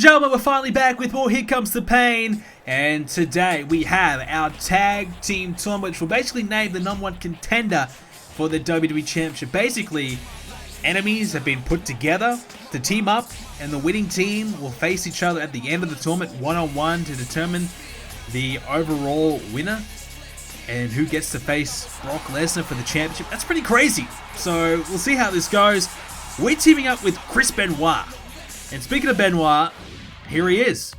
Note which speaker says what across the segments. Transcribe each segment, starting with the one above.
Speaker 1: gentlemen, we're finally back with more Here Comes the Pain, and today we have our tag team tournament, which will basically name the #1 contender for the WWE Championship. Basically, enemies have been put together to team up, and the winning team will face each other at the end of the tournament one-on-one to determine the overall winner and who gets to face Brock Lesnar for the championship. That's pretty crazy. So we'll see how this goes. We're teaming up with Chris Benoit. And speaking of Benoit, here he is.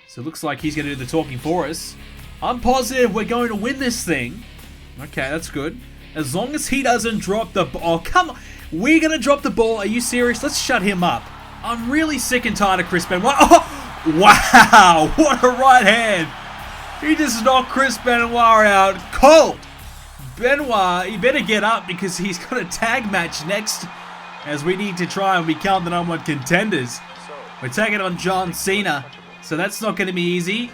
Speaker 1: So it looks like he's going to do the talking for us. I'm positive we're going to win this thing. Okay, that's good. As long as he doesn't drop the ball. Oh, come on. We're going to drop the ball. Are you serious? Let's shut him up. I'm really sick and tired of Chris Benoit. Oh, wow. What a right hand. He just knocked Chris Benoit out cold. Benoit, you better get up because he's got a tag match next, as we need to try and become the #1 contenders. We're taking on John Cena, so that's not going to be easy.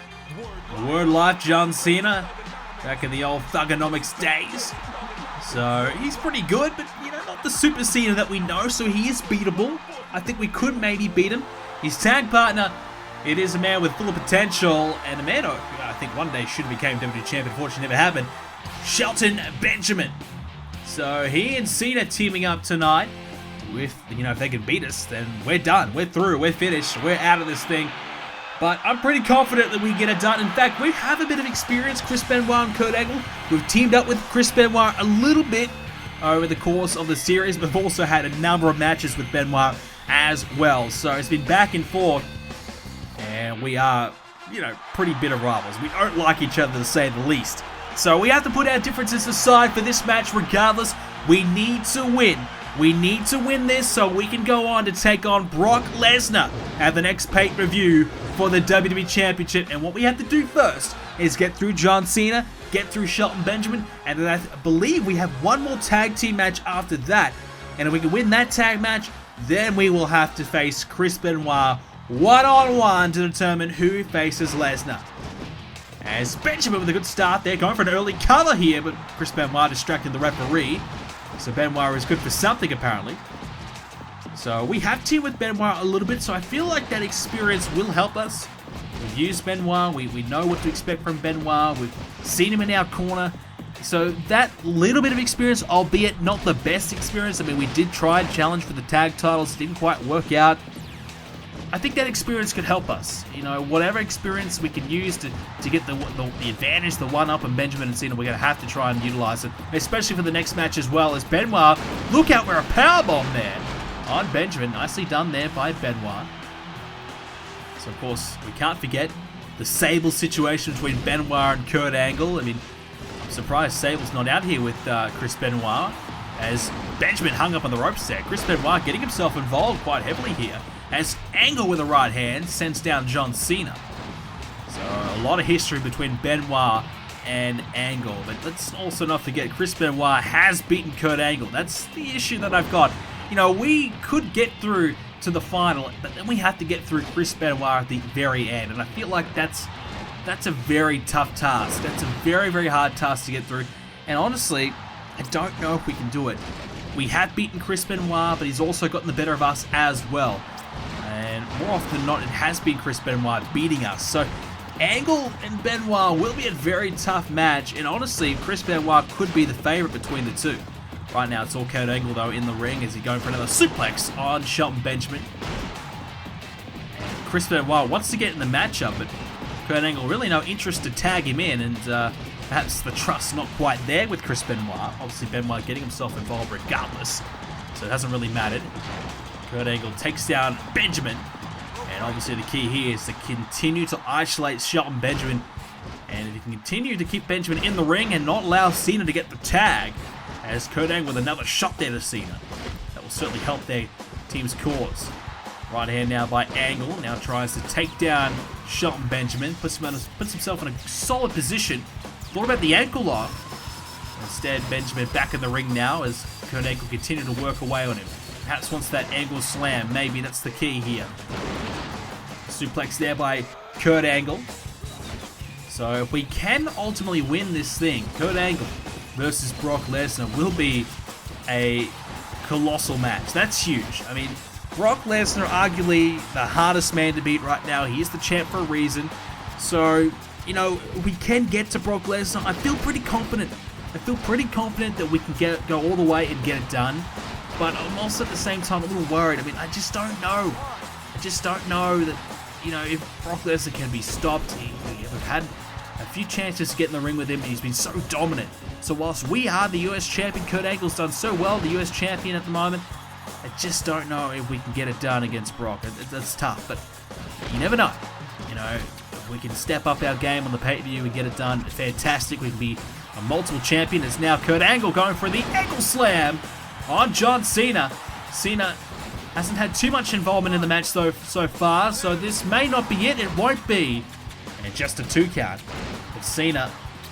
Speaker 1: Word life, John Cena, back in the old Thugonomics days. So he's pretty good, but you know, not the Super Cena that we know, so he is beatable. I think we could maybe beat him. His tag partner, it is a man with full of potential, and a man who I think one day should have become WWE Champion, unfortunately never happened, Shelton Benjamin. So he and Cena teaming up tonight. With, you know, if they can beat us, then we're done. We're through. We're finished. We're out of this thing. But I'm pretty confident that we get it done. In fact, we have a bit of experience, Chris Benoit and Kurt Angle. We've teamed up with Chris Benoit a little bit over the course of the series. We've also had a number of matches with Benoit as well. So it's been back and forth. And we are, you know, pretty bitter rivals. We don't like each other, to say the least. So we have to put our differences aside for this match regardless. We need to win. We need to win this so we can go on to take on Brock Lesnar at the next pay-per-view for the WWE Championship. And what we have to do first is get through John Cena, get through Shelton Benjamin, and then I believe we have one more tag team match after that. And if we can win that tag match, then we will have to face Chris Benoit one-on-one to determine who faces Lesnar. As Benjamin with a good start there, going for an early cover here, but Chris Benoit distracting the referee. So Benoit is good for something, apparently. So we have teamed with Benoit a little bit, so I feel like that experience will help us. We've used Benoit, we know what to expect from Benoit, we've seen him in our corner. So that little bit of experience, albeit not the best experience. I mean, we did try and challenge for the tag titles, didn't quite work out. I think that experience could help us. You know, whatever experience we can use to get the advantage, the one-up on Benjamin and Cena, we're going to have to try and utilize it, especially for the next match as well. As Benoit, look out, we're a powerbomb there on Benjamin. Nicely done there by Benoit. So, of course, we can't forget the Sable situation between Benoit and Kurt Angle. I mean, I'm surprised Sable's not out here with Chris Benoit, as Benjamin hung up on the ropes there. Chris Benoit getting himself involved quite heavily here, as Angle with a right hand sends down John Cena. So a lot of history between Benoit and Angle. But let's also not forget Chris Benoit has beaten Kurt Angle. That's the issue that I've got. You know, we could get through to the final, but then we have to get through Chris Benoit at the very end. And I feel like that's a very tough task. That's a very, very hard task to get through. And honestly, I don't know if we can do it. We have beaten Chris Benoit, but he's also gotten the better of us as well. And more often than not, it has been Chris Benoit beating us. So Angle and Benoit will be a very tough match. And honestly, Chris Benoit could be the favorite between the two. Right now, it's all Kurt Angle, though, in the ring as he's going for another suplex on Shelton Benjamin. And Chris Benoit wants to get in the matchup, but Kurt Angle really no interest to tag him in. And perhaps the trust not quite there with Chris Benoit. Obviously, Benoit getting himself involved regardless. So it hasn't really mattered. Kurt Angle takes down Benjamin, and obviously the key here is to continue to isolate Shelton Benjamin, and if you can continue to keep Benjamin in the ring and not allow Cena to get the tag, as Kurt Angle with another shot there to Cena, that will certainly help their team's cause. Right hand now by Angle, now tries to take down Shelton Benjamin, puts himself in a solid position, thought about the ankle lock, instead Benjamin back in the ring now as Kurt Angle continues to work away on him. Perhaps wants that Angle slam. Maybe that's the key here. Suplex there by Kurt Angle. So if we can ultimately win this thing, Kurt Angle versus Brock Lesnar will be a colossal match. That's huge. I mean, Brock Lesnar, arguably the hardest man to beat right now. He is the champ for a reason. So, you know, we can get to Brock Lesnar. I feel pretty confident. That we can go all the way and get it done. But I'm also at the same time a little worried. I mean, I just don't know. That, you know, if Brock Lesnar can be stopped. We've had a few chances to get in the ring with him, and he's been so dominant. So whilst we are the US champion, Kurt Angle's done so well, the US champion at the moment, I just don't know if we can get it done against Brock. That's tough, but you never know. You know, if we can step up our game on the pay-per-view and get it done, fantastic. We can be a multiple champion. It's now Kurt Angle going for the ankle slam on John Cena. Cena hasn't had too much involvement in the match so far, so this may not be it. It won't be. And just a 2 count. But Cena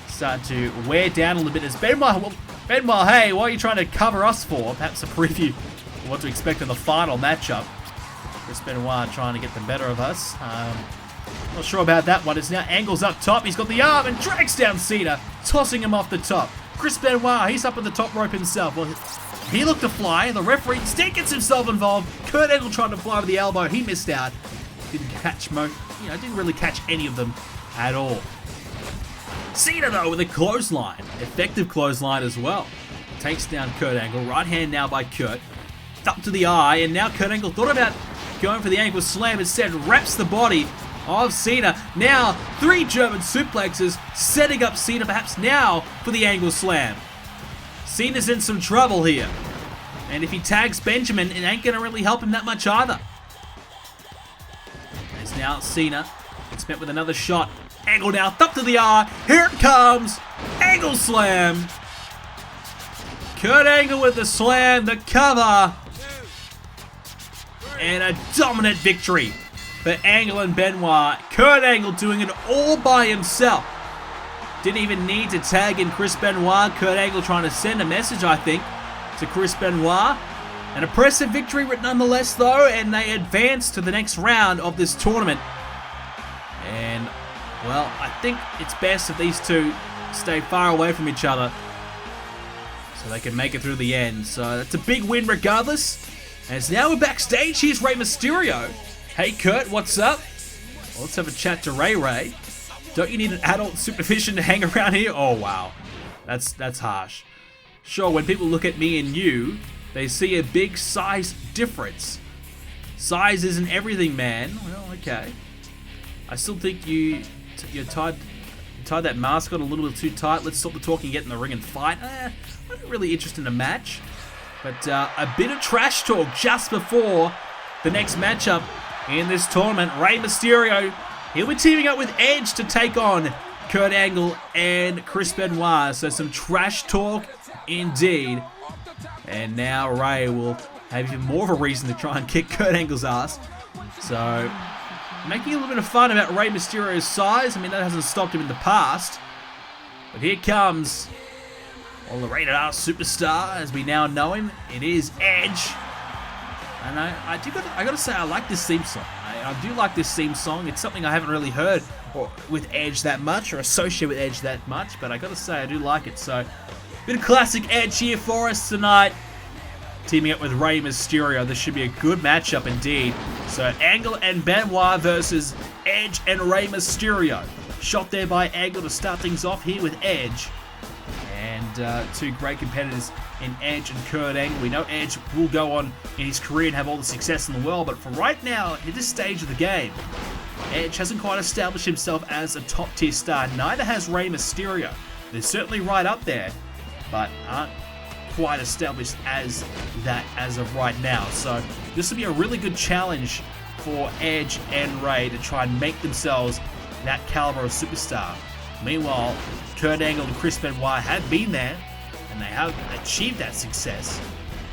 Speaker 1: started to wear down a little bit as Benoit, hey, what are you trying to cover us for? Perhaps a preview of what to expect in the final matchup. Chris Benoit trying to get the better of us. Not sure about that one. It's now Angle's up top. He's got the arm and drags down Cena, tossing him off the top. Chris Benoit, he's up at the top rope himself. Well, he looked to fly. The referee instead gets himself involved. Kurt Angle trying to fly with the elbow. He missed out. Didn't really catch any of them at all. Cena, though, with a clothesline. Effective clothesline as well. Takes down Kurt Angle. Right hand now by Kurt. Up to the eye, and now Kurt Angle thought about going for the ankle slam. Instead, wraps the body of Cena. Now, 3 German suplexes, setting up Cena perhaps now for the ankle slam. Cena's in some trouble here. And if he tags Benjamin, it ain't going to really help him that much either. As now Cena, it's met with another shot. Angle now, up to the eye. Here it comes. Angle slam. Kurt Angle with the slam, the cover. And a dominant victory for Angle and Benoit. Kurt Angle doing it all by himself. Didn't even need to tag in Chris Benoit. Kurt Angle trying to send a message, I think, to Chris Benoit. An impressive victory nonetheless, though, and they advance to the next round of this tournament. And, well, I think it's best if these two stay far away from each other so they can make it through the end. So that's a big win regardless. As now we're backstage, here's Rey Mysterio. Hey Kurt, what's up? Well, let's have a chat to Ray. Don't you need an adult supervision to hang around here? Oh wow, that's harsh. Sure, when people look at me and you, they see a big size difference. Size isn't everything, man. Well, okay. I still think you tied that mask on a little bit too tight. Let's stop the talking, get in the ring and fight. I'm not really interested in a match. But a bit of trash talk just before the next matchup in this tournament. Rey Mysterio, he'll be teaming up with Edge to take on Kurt Angle and Chris Benoit. So some trash talk indeed. And now Rey will have even more of a reason to try and kick Kurt Angle's ass. So making a little bit of fun about Rey Mysterio's size. I mean, that hasn't stopped him in the past. But here comes... well, the rated R superstar, as we now know him, it is Edge. And I gotta say, I like this theme song. I do like this theme song. It's something I haven't really heard with Edge that much, or associated with Edge that much, but I gotta say, I do like it. So, bit of classic Edge here for us tonight. Teaming up with Rey Mysterio. This should be a good matchup indeed. So, Angle and Benoit versus Edge and Rey Mysterio. Shot there by Angle to start things off here with Edge. And 2 great competitors in Edge and Kurt Angle. We know Edge will go on in his career and have all the success in the world, but for right now, at this stage of the game, Edge hasn't quite established himself as a top-tier star. Neither has Rey Mysterio. They're certainly right up there, but aren't quite established as that as of right now. So this will be a really good challenge for Edge and Rey to try and make themselves that caliber of superstar. Meanwhile, Kurt Angle and Chris Benoit have been there, and they have achieved that success.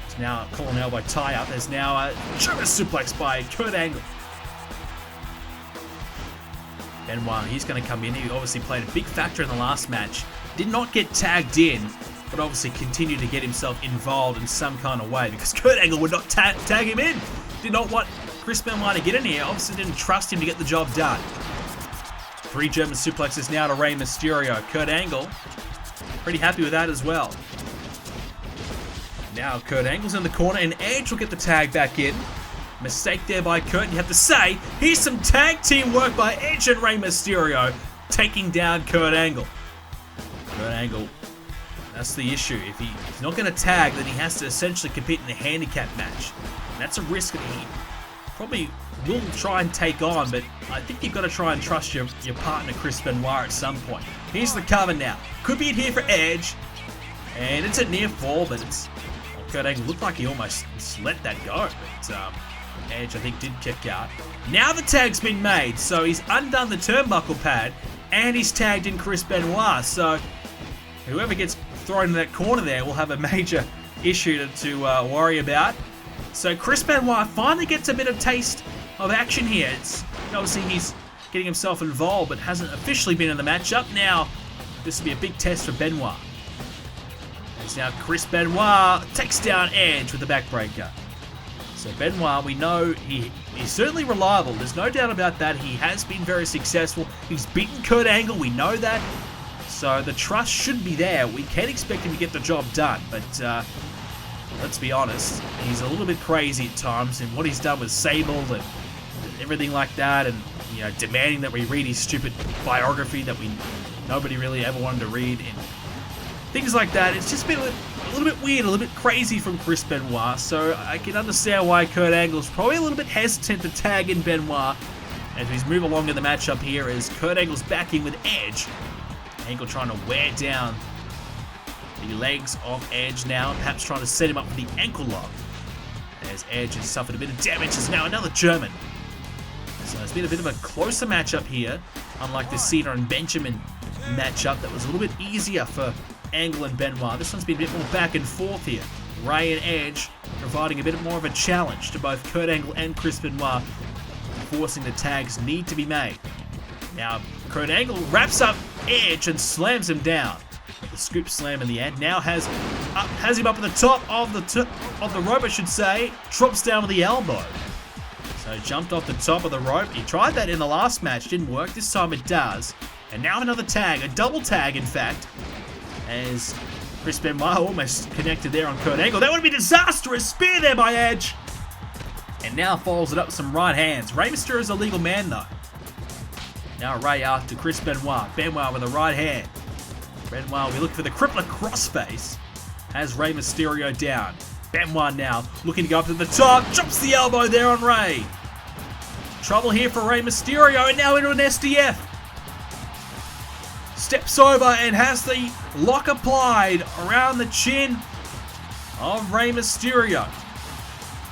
Speaker 1: It's now a collar elbow tie-up. There's now a German suplex by Kurt Angle. Benoit, he's going to come in. He obviously played a big factor in the last match. Did not get tagged in, but obviously continued to get himself involved in some kind of way, because Kurt Angle would not tag him in. Did not want Chris Benoit to get in here. Obviously didn't trust him to get the job done. 3 German suplexes now to Rey Mysterio. Kurt Angle, pretty happy with that as well. Now Kurt Angle's in the corner, and Edge will get the tag back in. Mistake there by Kurt. You have to say, here's some tag team work by Edge and Rey Mysterio, taking down Kurt Angle. Kurt Angle, that's the issue. If he's not going to tag, then he has to essentially compete in a handicap match. And that's a risk that he probably will try and take on, but I think you've got to try and trust your partner Chris Benoit at some point. Here's the cover now. Could be in here for Edge, and it's a near fall, but it's... Well, Kurt Angle looked like he almost let that go, but Edge, I think, did kick out. Now the tag's been made, so he's undone the turnbuckle pad, and he's tagged in Chris Benoit, so whoever gets thrown in that corner there will have a major issue to worry about. So Chris Benoit finally gets a bit of taste of action here. It's obviously he's getting himself involved, but hasn't officially been in the matchup. Now, this will be a big test for Benoit. As now Chris Benoit takes down Edge with the backbreaker. So Benoit, we know he's certainly reliable. There's no doubt about that. He has been very successful. He's beaten Kurt Angle. We know that. So the trust should be there. We can expect him to get the job done. But let's be honest, he's a little bit crazy at times. And what he's done with Sable and everything like that. And, you know, demanding that we read his stupid biography that nobody really ever wanted to read. And things like that. It's just been a little bit weird, a little bit crazy from Chris Benoit, so I can understand why Kurt Angle's probably a little bit hesitant to tag in Benoit as we move along in the matchup here as Kurt Angle's backing with Edge. Angle trying to wear down the legs of Edge now, perhaps trying to set him up for the ankle lock. As Edge has suffered a bit of damage, is now another German. So it's been a bit of a closer matchup here, unlike the Cena and Benjamin matchup that was a little bit easier for Angle and Benoit. This one's been a bit more back and forth here. Rey and Edge providing a bit more of a challenge to both Kurt Angle and Chris Benoit, forcing the tags need to be made. Now Kurt Angle wraps up Edge and slams him down. The scoop slam in the end. Now has him up at the top of the rope, I should say. Drops down with the elbow. So jumped off the top of the rope. He tried that in the last match, didn't work. This time it does. And now another tag, a double tag in fact. As Chris Benoit almost connected there on Kurt Angle. That would be disastrous. Spear there by Edge. And now follows it up with some right hands. Rey Mysterio is a legal man though. Now Rey after Chris Benoit. Benoit with a right hand. Benoit will be looking for the crippler crossface. Has Rey Mysterio down. Benoit now looking to go up to the top. Drops the elbow there on Rey. Trouble here for Rey Mysterio. And now into an SDF. Steps over and has the lock applied around the chin of Rey Mysterio.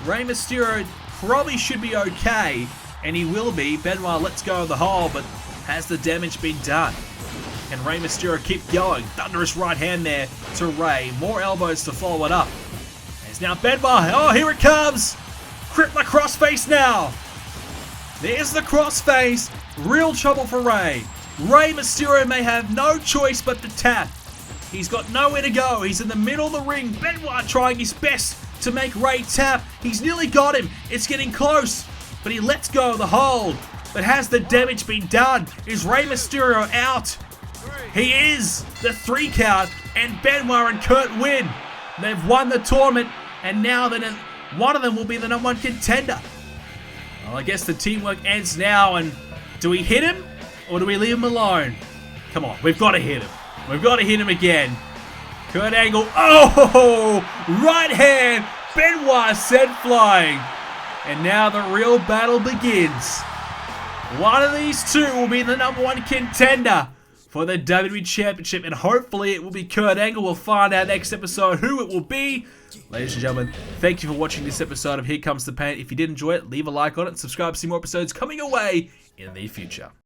Speaker 1: Rey Mysterio probably should be okay, and he will be. Benoit lets go of the hole, but has the damage been done? Can Rey Mysterio keep going? Thunderous right hand there to Rey. More elbows to follow it up. There's now Benoit. Oh, here it comes. Crippler crossface now. There's the crossface. Real trouble for Rey. Rey Mysterio may have no choice but to tap. He's got nowhere to go. He's in the middle of the ring. Benoit trying his best to make Rey tap. He's nearly got him. It's getting close. But he lets go of the hold. But has the damage been done? Is Rey Mysterio out? He is. The 3 count. And Benoit and Kurt win. They've won the tournament. And now one of them will be the #1 contender. Well, I guess the teamwork ends now. And do we hit him? Or do we leave him alone? Come on, we've got to hit him. We've got to hit him again. Kurt Angle, oh! Right hand, Benoit sent flying. And now the real battle begins. One of these two will be the #1 contender for the WWE Championship. And hopefully it will be Kurt Angle. We'll find out next episode who it will be. Ladies and gentlemen, thank you for watching this episode of Here Comes the Pain. If you did enjoy it, leave a like on it and subscribe to see more episodes coming your way in the future.